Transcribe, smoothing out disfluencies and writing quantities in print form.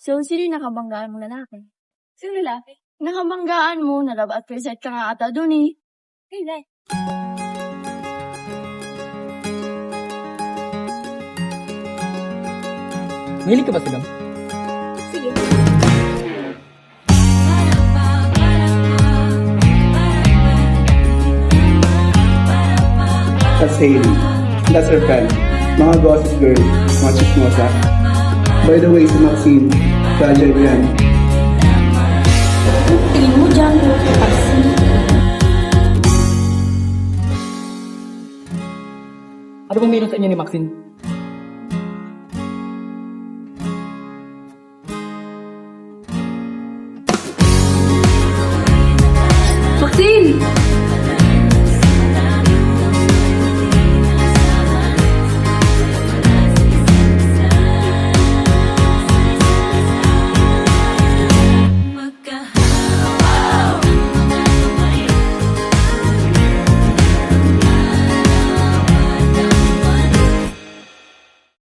So, sino yung nakabanggaan mong lalaki? Sino lalaki? Nakabanggaan mo, na love at first sight ka nga ata dun eh. Kailan? Mahilig ka ba silang? Sige. That's Hailey. That's her friend. Mga gossip girl, mga chismosa. By the way, si Maxine, fragile yan. Tingin mo dyan, kasi. Ano bang meron sa inyo ni Maxine?